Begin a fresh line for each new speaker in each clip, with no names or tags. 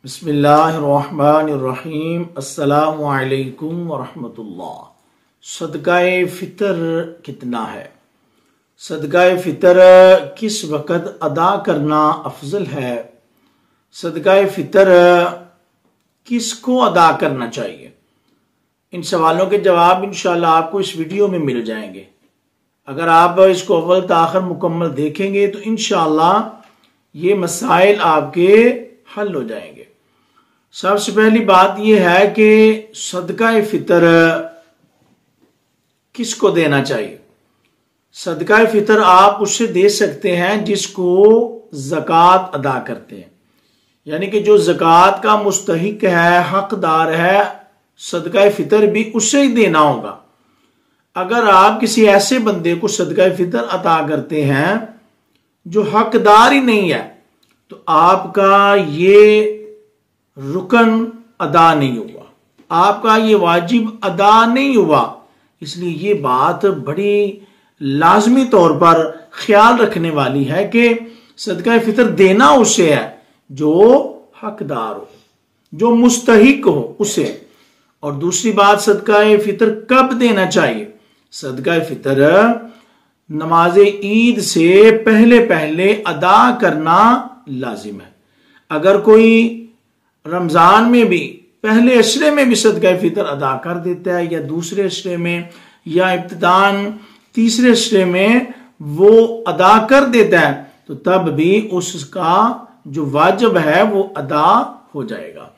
बिस्मिल्लाहिर्रहमानिर्रहीम। अस्सलामु अलैकुम वरहमतुल्लाह। सदकाए फितर कितना है? सदकाए फितर किस वक़्त अदा करना अफजल है? सदकाए फितर किसको अदा करना चाहिए? इन सवालों के जवाब इंशाअल्लाह आपको इस वीडियो में मिल जाएंगे। अगर आप इसको अव्वल से आखिर मुकम्मल देखेंगे तो इंशाअल्लाह ये मसाइल आपके हल हो जाएंगे। सबसे पहली बात यह है कि सदका फितर किसको देना चाहिए? सदका फितर आप उससे दे सकते हैं जिसको ज़कात अदा करते हैं, यानी कि जो ज़कात का मुस्तहिक है, हकदार है, सदका फितर भी उससे ही देना होगा। अगर आप किसी ऐसे बंदे को सदका फितर अता करते हैं जो हकदार ही नहीं है तो आपका ये रुकन अदा नहीं हुआ, आपका ये वाजिब अदा नहीं हुआ। इसलिए ये बात बड़ी लाजमी तौर पर ख्याल रखने वाली है कि सदका फितर देना उसे है जो हकदार हो, जो मुस्तहिक हो उसे। और दूसरी बात, सदका फितर कब देना चाहिए? सदका फितर नमाज ईद से पहले पहले अदा करना लाजिम है। अगर कोई रमजान में भी पहले अशरे में भी सदका फितर अदा कर देता है या दूसरे अशरे में या इब्तिदान तीसरे अशरे में वो अदा कर देता है तो तब भी उसका जो वाजिब है वो अदा हो जाएगा।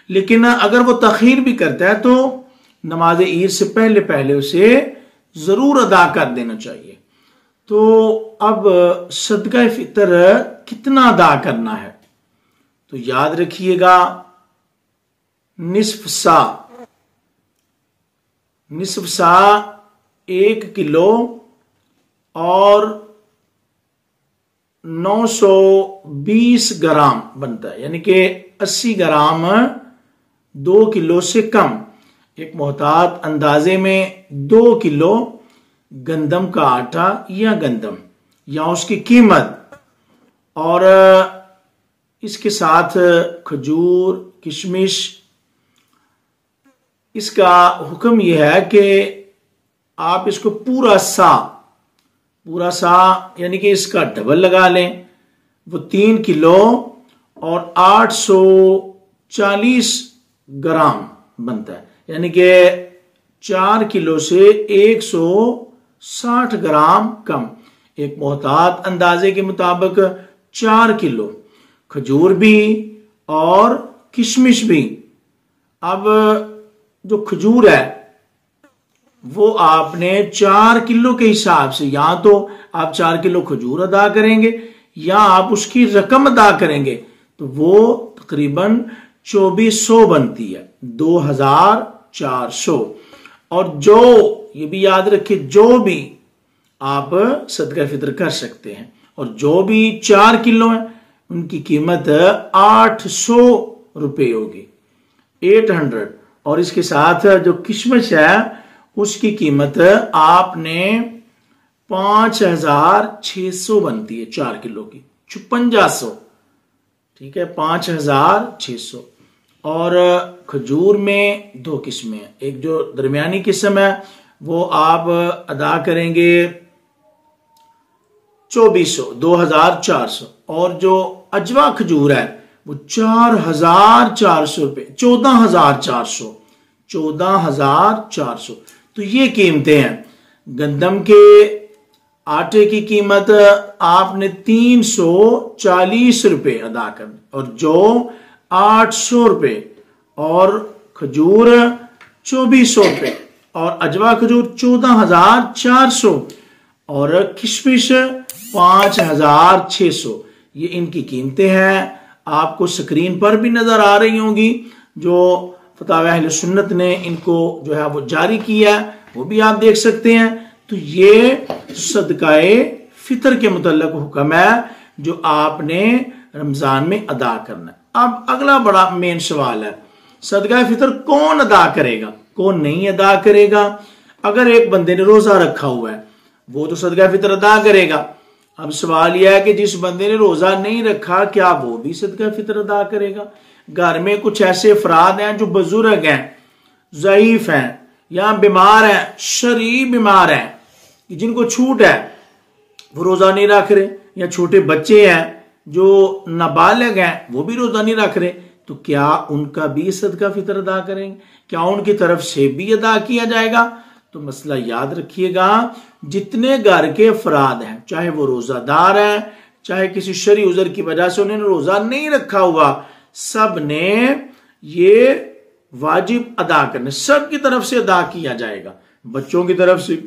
लेकिन अगर वो तखीर भी करता है तो नमाज ईद से पहले पहले उसे जरूर अदा कर देना चाहिए। तो अब सदका फितर कितना अदा करना है? तो याद रखिएगा, निस्फ सा 1 किलो और 920 ग्राम बनता है, यानी कि 80 ग्राम 2 किलो से कम। एक मोहतात अंदाजे में 2 किलो गंदम का आटा या गंदम या उसकी कीमत, और इसके साथ खजूर, किशमिश। इसका हुक्म यह है कि आप इसको पूरा सा यानी कि इसका डबल लगा लें, वो 3 किलो और 840 ग्राम बनता है, यानी कि 4 किलो से 160 ग्राम कम। एक मोहतात अंदाजे के मुताबिक 4 किलो खजूर भी और किशमिश भी। अब जो खजूर है वो आपने 4 किलो के हिसाब से, या तो आप 4 किलो खजूर अदा करेंगे या आप उसकी रकम अदा करेंगे तो वो तकरीबन 2400 बनती है, 2400। और जो ये भी याद रखिए, जो भी आप सदका फितर कर सकते हैं और जो भी 4 किलो है उनकी कीमत 800 रुपये होगी, 800। और इसके साथ जो किशमिश है उसकी कीमत आपने 5600 बनती है, 4 किलो की 5600, ठीक है, 5600। और खजूर में 2 किस्में हैं, एक जो दरमियानी किस्म है वो आप अदा करेंगे 2400 और जो अजवा खजूर है वो 4400 रुपये, 14400। तो ये कीमतें हैं। गंदम के आटे की कीमत आपने 340 रुपये अदा करनी, और जो 800 रुपये, और खजूर 2400 रुपये, और अजवा खजूर 14400, और किशमिश 5600। ये इनकी कीमतें हैं। आपको स्क्रीन पर भी नजर आ रही होंगी, जो फतावा अहले सुन्नत ने इनको जो है वो जारी किया, वो भी आप देख सकते हैं। तो ये सदकाए फितर के मुतल्लिक हुक्म है जो आपने रमजान में अदा करना है। अब अगला बड़ा मेन सवाल है, सदका फितर कौन अदा करेगा, कौन नहीं अदा करेगा? अगर एक बंदे ने रोजा रखा हुआ है वो तो सदका फितर अदा करेगा। अब सवाल यह है कि जिस बंदे ने रोजा नहीं रखा क्या वो भी सदका फितर अदा करेगा? घर में कुछ ऐसे अफराद हैं जो बुजुर्ग हैं, ज़ईफ हैं या बीमार हैं, शरीर बीमार हैं, जिनको छूट है, वो रोजा नहीं रख रहे, या छोटे बच्चे हैं जो नाबालिग हैं वो भी रोजा नहीं रख रहे, तो क्या उनका भी सदका फितर अदा करेंगे? क्या उनकी तरफ से भी अदा किया जाएगा? तो मसला याद रखिएगा, जितने घर के अफराद हैं, चाहे वो रोजादार हैं, चाहे किसी शरई उज़र की वजह से उन्होंने रोजा नहीं रखा हुआ, सब ने ये वाजिब अदा करने, सब की तरफ से अदा किया जाएगा, बच्चों की तरफ से,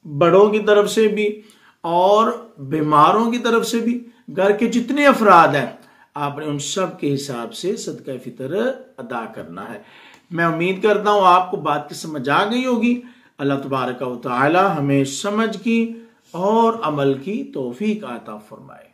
बड़ों की तरफ से भी और बीमारों की तरफ से भी। घर के जितने अफराद हैं आपने उन सब के हिसाब से सदका फितर अदा करना है। मैं उम्मीद करता हूं आपको बात की समझ आ गई होगी। अल्लाह तबारक व तआला हमें समझ की और अमल की तौफीक अता फरमाए।